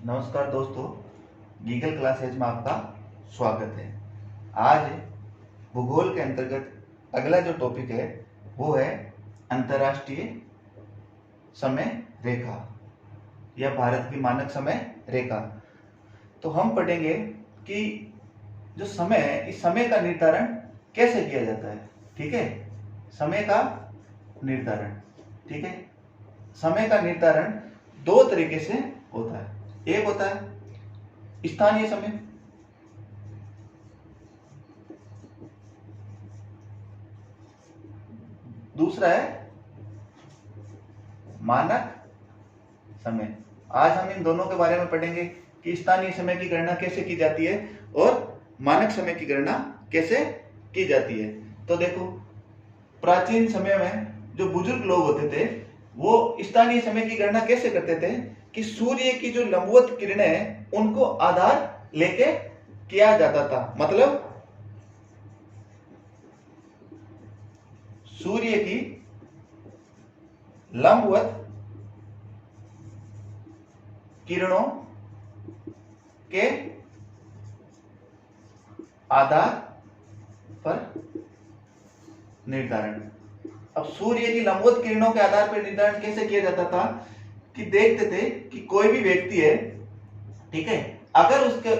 नमस्कार दोस्तों, गीगल क्लासेज में आपका स्वागत है। आज भूगोल के अंतर्गत अगला जो टॉपिक है वो है अंतर्राष्ट्रीय समय रेखा या भारत की मानक समय रेखा। तो हम पढ़ेंगे कि जो समय है इस समय का निर्धारण कैसे किया जाता है। ठीक है, समय का निर्धारण। ठीक है, समय का निर्धारण दो तरीके से होता है। एक होता है स्थानीय समय, दूसरा है मानक समय। आज हम इन दोनों के बारे में पढ़ेंगे कि स्थानीय समय की गणना कैसे की जाती है और मानक समय की गणना कैसे की जाती है। तो देखो, प्राचीन समय में जो बुजुर्ग लोग होते थे वो स्थानीय समय की गणना कैसे करते थे कि सूर्य की जो लंबवत किरणें हैं उनको आधार लेके किया जाता था। मतलब सूर्य की लंबवत किरणों के आधार पर निर्धारण। अब सूर्य की लंबवत किरणों के आधार पर निर्धारण कैसे किया जाता था कि देखते थे कि कोई भी व्यक्ति है, ठीक है, अगर उसके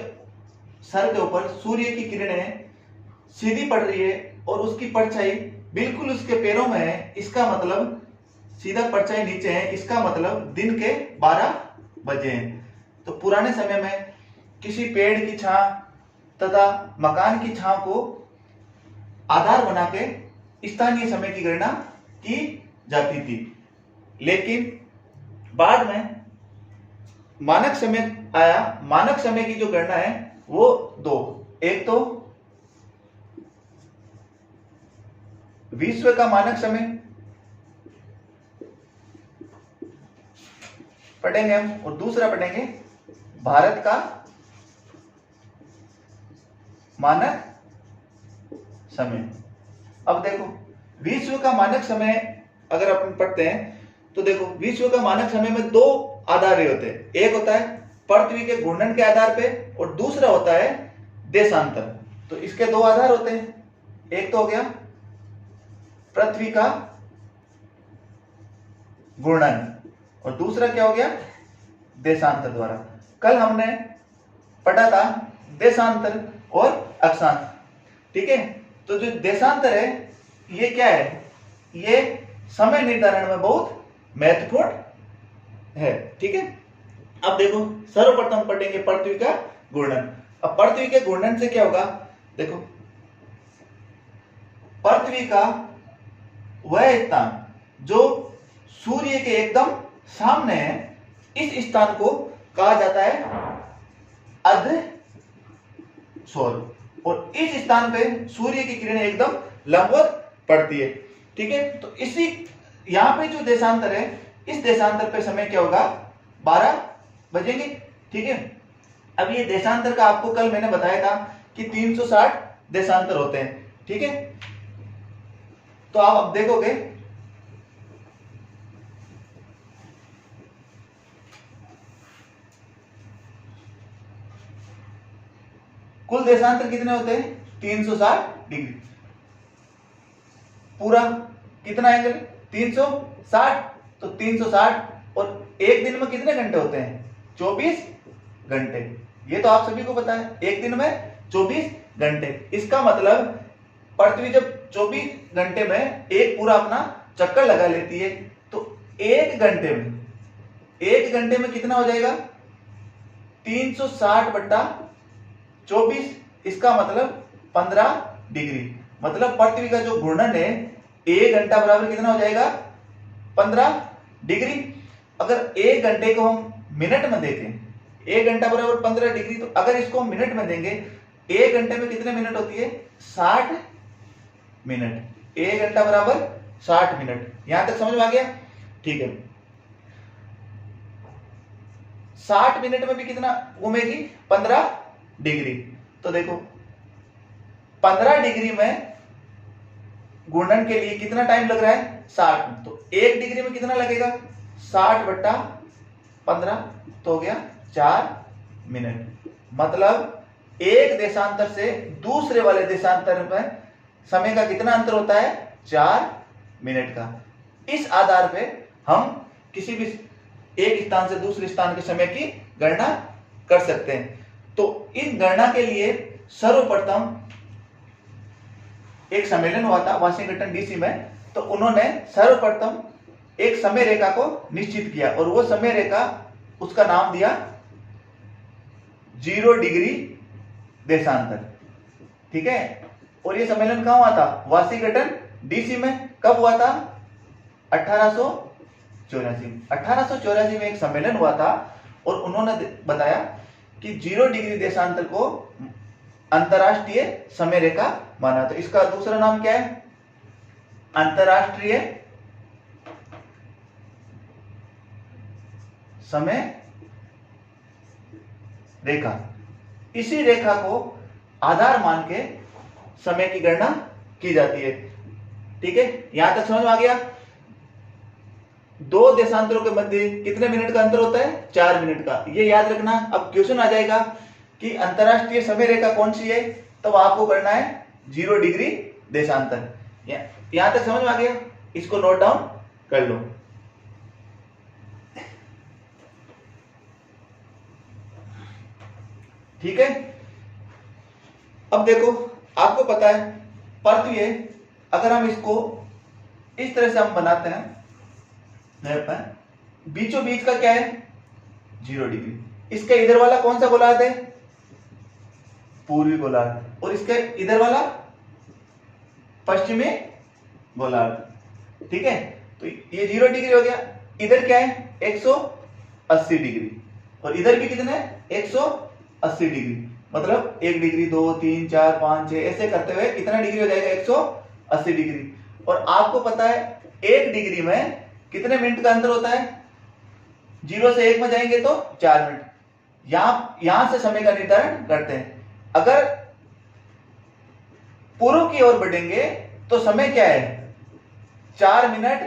सर के ऊपर सूर्य की किरणें सीधी पड़ रही है और उसकी परछाई बिल्कुल उसके पैरों में है, इसका मतलब सीधा परछाई नीचे है, इसका मतलब दिन के 12 बजे हैं। तो पुराने समय में किसी पेड़ की छां तथा मकान की छां को आधार बना के स्थानीय समय की गणना की जाती थी। लेकिन बाद में मानक समय आया। मानक समय की जो गणना है वो दो, एक तो विश्व का मानक समय पढ़ेंगे हम और दूसरा पढ़ेंगे भारत का मानक समय। अब देखो, विश्व का मानक समय अगर अपन पढ़ते हैं तो देखो, विश्व का मानक समय में दो आधार होते हैं। एक होता है पृथ्वी के घूर्णन के आधार पे और दूसरा होता है देशांतर। तो इसके दो आधार होते हैं, एक तो हो गया पृथ्वी का घूर्णन और दूसरा क्या हो गया, देशांतर द्वारा। कल हमने पढ़ा था देशांतर और अक्षांतर। ठीक है, तो जो देशांतर है ये क्या है, ये समय निर्धारण में बहुत महत्वपूर्ण है। ठीक है, अब देखो, सर्वप्रथम पढ़ेंगे पृथ्वी का घूर्णन। अब पृथ्वी के घूर्णन से क्या होगा, देखो, पृथ्वी का वह स्थान जो सूर्य के एकदम सामने है, इस स्थान को कहा जाता है अर्ध सौर, और इस स्थान पे सूर्य की किरणें एकदम लंबवत पड़ती है। ठीक है, तो इसी यहां पे जो देशांतर है, इस देशांतर पे समय क्या होगा, 12 बजेंगे। ठीक है, अब ये देशांतर का आपको कल मैंने बताया था कि 360 देशांतर होते हैं। ठीक है, तो आप अब देखोगे कुल देशांतर कितने होते हैं, 360 डिग्री। पूरा कितना एंगल, 360। तो 360 और एक दिन में कितने घंटे होते हैं, 24 घंटे। ये तो आप सभी को पता है, एक दिन में 24 घंटे। इसका मतलब पृथ्वी जब 24 घंटे में एक पूरा अपना चक्कर लगा लेती है तो एक घंटे में कितना हो जाएगा, 360 बट्टा 24। इसका मतलब 15 डिग्री। मतलब पृथ्वी का जो घूर्णन है, एक घंटा बराबर कितना हो जाएगा, 15 डिग्री। अगर एक घंटे को हम मिनट में देखें, एक घंटा बराबर 15 डिग्री, तो अगर इसको हम मिनट में देंगे, एक घंटे में कितने मिनट होती है, 60 मिनट। एक घंटा बराबर 60 मिनट। यहां तक समझ में आ गया। ठीक है, 60 मिनट में भी कितना घूमेगी, 15 डिग्री। तो देखो, 15 डिग्री में घूर्णन के लिए कितना टाइम लग रहा है, 60। तो एक डिग्री में कितना लगेगा, 60 बट्टा 15, तो हो गया 4 मिनट। मतलब एक देशांतर से दूसरे वाले देशांतर में समय का कितना अंतर होता है? 4 मिनट का। इस आधार पे हम किसी भी एक स्थान से दूसरे स्थान के समय की गणना कर सकते हैं। तो इन गणना के लिए सर्वप्रथम एक सम्मेलन हुआ था वाशिंगटन डीसी में, तो उन्होंने सर्वप्रथम एक समय रेखा को निश्चित किया और वो समय रेखा, उसका नाम दिया 0 डिग्री देशांतर। ठीक है, और ये सम्मेलन कहां हुआ था? वाशिंगटन डीसी में। कब हुआ था? 1884 में एक सम्मेलन हुआ था और उन्होंने बताया कि 0 डिग्री देशांतर को अंतरराष्ट्रीय समय रेखा माना। तो इसका दूसरा नाम क्या है? अंतरराष्ट्रीय समय रेखा। इसी रेखा को आधार मान के समय की गणना की जाती है। ठीक है, यहां तक समझ में आ गया? दो देशांतरों के मध्य कितने मिनट का अंतर होता है? 4 मिनट का। ये याद रखना। अब क्वेश्चन आ जाएगा कि अंतरराष्ट्रीय समय रेखा कौन सी है, तो आपको करना है 0 डिग्री देशांतर। यहां तक समझ में आ गया? इसको नोट डाउन कर लो। ठीक है, अब देखो, आपको पता है पृथ्वी है, अगर हम इसको इस तरह से हम बनाते हैं, बीचों बीच का क्या है? 0 डिग्री। इसका इधर वाला कौन सा गोलार्ध है? पूर्वी गोलार्ध। और इसके इधर वाला पश्चिमी गोलार्ध। ठीक है, तो ये 0 डिग्री हो गया। इधर क्या है? 180 डिग्री। और इधर भी कितने? 180 डिग्री। मतलब 1 डिग्री, 2, 3, 4, 5, 6 ऐसे करते हुए कितना डिग्री हो जाएगा? 180 डिग्री। और आपको पता है 1 डिग्री में कितने मिनट का अंतर होता है? 0 से 1 में जाएंगे तो 4 मिनट। यहां से समय का निर्धारण करते हैं। अगर पूर्व की ओर बढ़ेंगे तो समय क्या है? 4 मिनट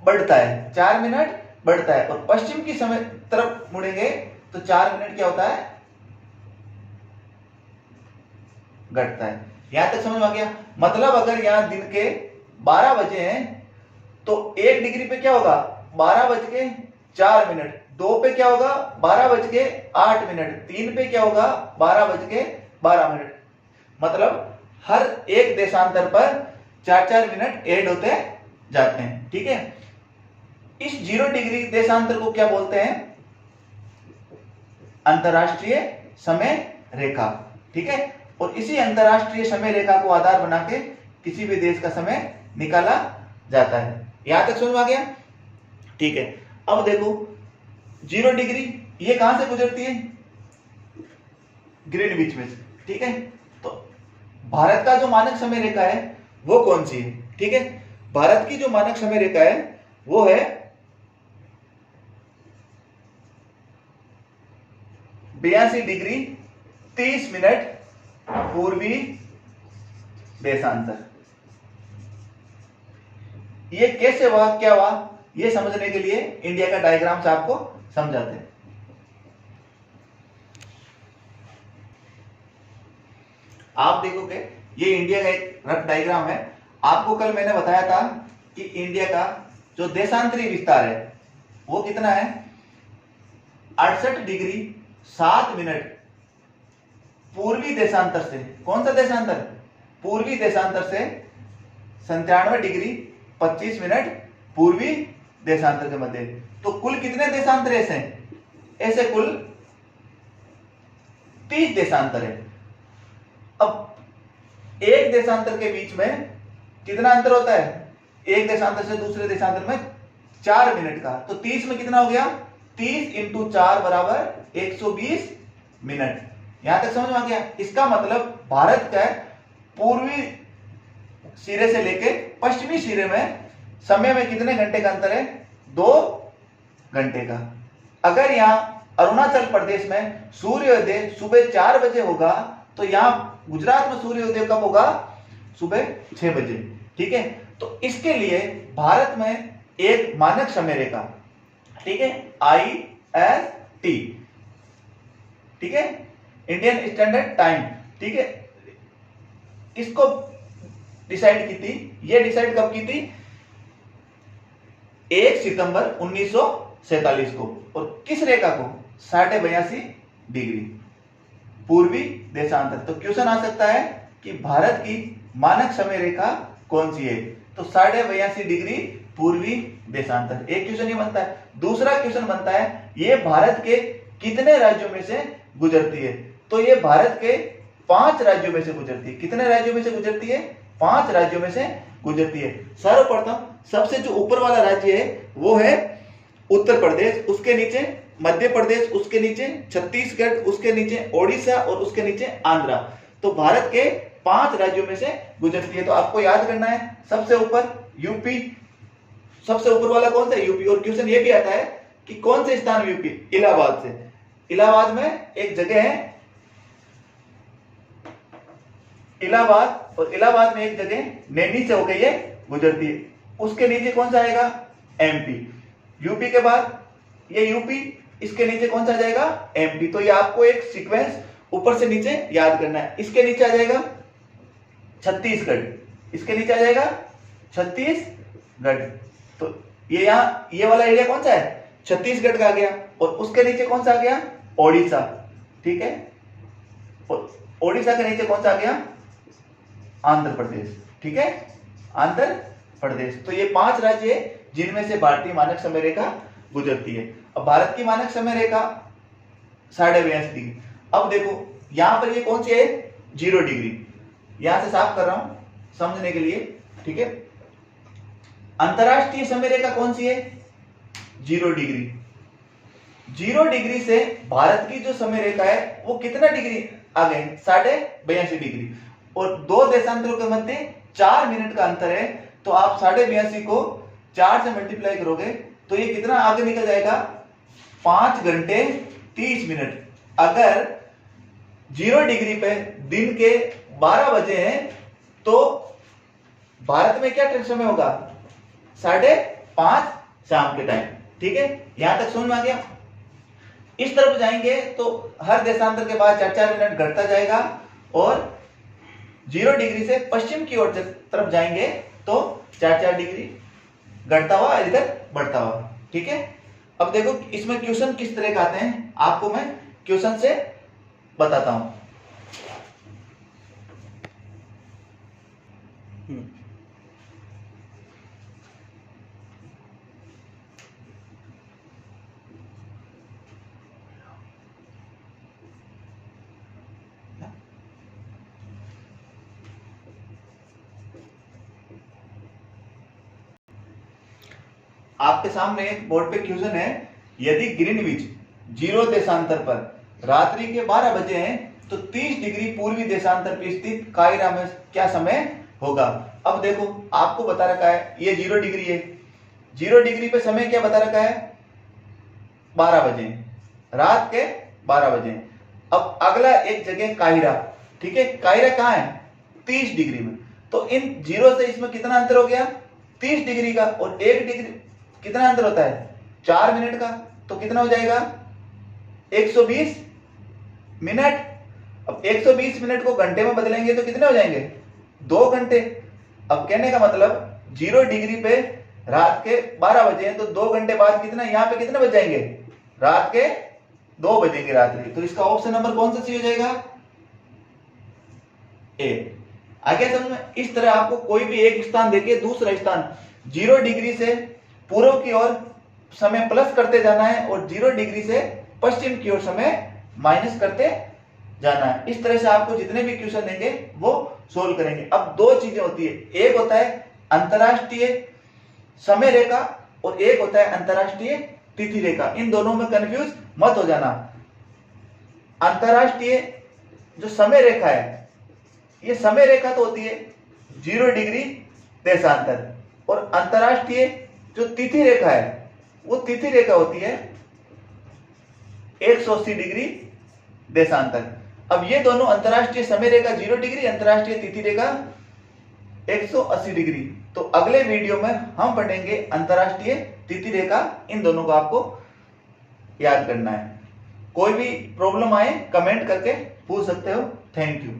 बढ़ता है, 4 मिनट बढ़ता है। और पश्चिम की समय तरफ मुड़ेंगे तो 4 मिनट क्या होता है? घटता है। यहां तक समझ में आ गया? मतलब अगर यहां दिन के 12 बजे हैं तो 1 डिग्री पे क्या होगा? 12:04। 2 पे क्या होगा? 12:08। 3 पे क्या होगा? 12:12। मतलब हर एक देशांतर पर 4-4 मिनट ऐड होते जाते हैं। ठीक है, इस 0 डिग्री देशांतर को क्या बोलते हैं? अंतरराष्ट्रीय समय रेखा। ठीक है, और इसी अंतरराष्ट्रीय समय रेखा को आधार बना के किसी भी देश का समय निकाला जाता है। यहां तक समझ में आ गया? ठीक है, अब देखो 0 डिग्री ये कहां से गुजरती है? ग्रीनविच में से। ठीक है, तो भारत का जो मानक समय रेखा है वो कौन सी है? ठीक है, भारत की जो मानक समय रेखा है वो है 82 डिग्री 30 मिनट पूर्वी देशांतर। ये कैसे हुआ, क्या हुआ, ये समझने के लिए इंडिया का डायग्राम से आपको समझाते हैं। आप देखोगे ये इंडिया का एक रफ डायग्राम है। आपको कल मैंने बताया था कि इंडिया का जो देशांतरी विस्तार है वो कितना है? 68 डिग्री 7 मिनट पूर्वी देशांतर से। कौन सा देशांतर? पूर्वी देशांतर से 97 डिग्री 25 मिनट पूर्वी देशांतर के मध्य। तो कुल कितने देशांतर ऐसे हैं? ऐसे कुल 30 देशांतर है। अब एक देशांतर के बीच में कितना अंतर होता है? एक देशांतर से दूसरे देशांतर में 4 मिनट का। तो 30 में कितना हो गया? 30 × 4 बराबर 120 मिनट। यहां तक समझ में आ गया? इसका मतलब भारत का पूर्वी सिरे से लेके पश्चिमी सिरे में समय में कितने घंटे का अंतर है? 2 घंटे का। अगर यहां अरुणाचल प्रदेश में सूर्योदय सुबह 4 बजे होगा तो यहां गुजरात में सूर्योदय कब होगा? सुबह 6 बजे। ठीक है, तो इसके लिए भारत में एक मानक समय रेखा, ठीक है, IST, ठीक है, इंडियन स्टैंडर्ड टाइम, ठीक है, इसको डिसाइड की थी। ये डिसाइड कब की थी? 1 सितंबर 1947 को। और किस रेखा को? 82.5 डिग्री पूर्वी देशांतर। तो क्वेश्चन आ सकता है कि भारत की मानक समय रेखा कौन सी है? तो 82.5 डिग्री पूर्वी देशांतर। एक क्वेश्चन ये बनता है। दूसरा क्वेश्चन बनता है ये भारत के कितने राज्यों में से गुजरती है? तो ये भारत के 5 राज्यों में से गुजरती है। कितने राज्यों में से गुजरती है? 5 राज्यों में से गुजरती है। सर्वप्रथम सबसे जो ऊपर वाला राज्य है वो है उत्तर प्रदेश, उसके नीचे मध्य प्रदेश, उसके नीचे छत्तीसगढ़, उसके नीचे ओडिशा और उसके नीचे आंध्रा। तो भारत के 5 राज्यों में से गुजरती है। तो आपको याद करना है सबसे ऊपर यूपी, सबसे ऊपर वाला कौन सा? यूपी। और क्वेश्चन ये भी आता है कि कौन से स्थान यूपी? इलाहाबाद से। इलाहाबाद में एक जगह है इलाहाबाद, और इलाहाबाद में एक जगह नैनी से होकर ये गुजरती है। उसके नीचे कौन सा आएगा? एमपी। यूपी के बाद ये यूपी, इसके नीचे कौन सा आ जाएगा? एमपी। तो ये आपको एक सीक्वेंस ऊपर से नीचे याद करना है। इसके नीचे आ जाएगा छत्तीसगढ़, इसके नीचे आ जाएगा छत्तीसगढ़। तो ये यहाँ ये वाला एरिया कौन सा है? छत्तीसगढ़ का आ गया। और उसके नीचे कौन सा आ गया? ओडिशा, ठीक है। और ओडिशा के नीचे कौन सा आ गया? आंध्र प्रदेश, ठीक है, आंध्र प्रदेश। तो ये 5 राज्य है जिनमें से भारतीय मानक समय रेखा गुजरती है। अब भारत की मानक समय रेखा 82.5 डिग्री। अब देखो यहां पर ये कौन सी है? 0 डिग्री। यहां से साफ कर रहा हूं समझने के लिए, ठीक है। अंतरराष्ट्रीय समय रेखा कौन सी है? 0 डिग्री। 0 डिग्री से भारत की जो समय रेखा है वो कितना डिग्री आ गए? 82.5 डिग्री। और 2 देशांतरों के मध्य 4 मिनट का अंतर है। तो आप 82.5 को 4 से मल्टीप्लाई करोगे तो ये कितना आगे निकल जाएगा? 5 घंटे 30 मिनट। अगर 0 डिग्री पे दिन के 12 बजे हैं तो भारत में क्या समय होगा? 5:30 शाम के टाइम, ठीक है। यहां तक समझ में आ गया? इस तरफ जाएंगे तो हर देशांतर के बाद 4-4 मिनट घटता जाएगा। और 0 डिग्री से पश्चिम की ओर तरफ जाएंगे तो 4-4 डिग्री घटता हुआ इधर बढ़ता हुआ, ठीक है। अब देखो इसमें क्वेश्चन किस तरह का आते हैं आपको मैं क्वेश्चन से बताता हूं। आपके सामने एक बोर्ड पे क्वेश्चन है, यदि ग्रीनविच 0 देशांतर पर रात्रि के 12 बजे हैं तो 30 डिग्री पूर्वी देशांतर पर स्थित कायरा में क्या समय होगा? अब देखो आपको बता रखा है ये 0 डिग्री है। 0 डिग्री पे समय क्या बता रखा है? 12 बजे, रात के 12 बजे। अब अगला एक जगह काहिरा, ठीक है। काहिरा कहाँ है? 30 डिग्री में। तो इन 0 से इसमें कितना अंतर हो गया? 30 डिग्री का। और 1 डिग्री कितना अंतर होता है? 4 मिनट का। तो कितना हो जाएगा? 120 मिनट। अब 120 मिनट को घंटे में बदलेंगे तो कितने हो जाएंगे? 2 घंटे। अब कहने का मतलब 0 डिग्री पे रात के 12 बजे हैं तो 2 घंटे बाद कितना, यहाँ पे कितने बज जाएंगे? रात के 2 बजेंगे रात्रि। तो इसका ऑप्शन नंबर कौन सा सही हो जाएगा? ए। आगे समझ में? इस तरह आपको कोई भी एक स्थान देके दूसरा स्थान 0 डिग्री से पूर्व की ओर समय प्लस करते जाना है और 0 डिग्री से पश्चिम की ओर समय माइनस करते जाना है। इस तरह से आपको जितने भी क्वेश्चन देंगे वो सोल्व करेंगे। अब 2 चीजें होती है, एक होता है अंतरराष्ट्रीय समय रेखा और एक होता है अंतरराष्ट्रीय तिथि रेखा। इन दोनों में कंफ्यूज मत हो जाना। अंतरराष्ट्रीय जो समय रेखा है, ये समय रेखा तो होती है 0 डिग्री देशांतर, और अंतरराष्ट्रीय जो तिथि रेखा है वो तिथि रेखा होती है 180 डिग्री देशांतर। अब ये दोनों अंतरराष्ट्रीय समय रेखा 0 डिग्री, अंतरराष्ट्रीय तिथि रेखा 180 डिग्री। तो अगले वीडियो में हम पढ़ेंगे अंतरराष्ट्रीय तिथि रेखा। इन दोनों को आपको याद करना है। कोई भी प्रॉब्लम आए कमेंट करके पूछ सकते हो। Thank you.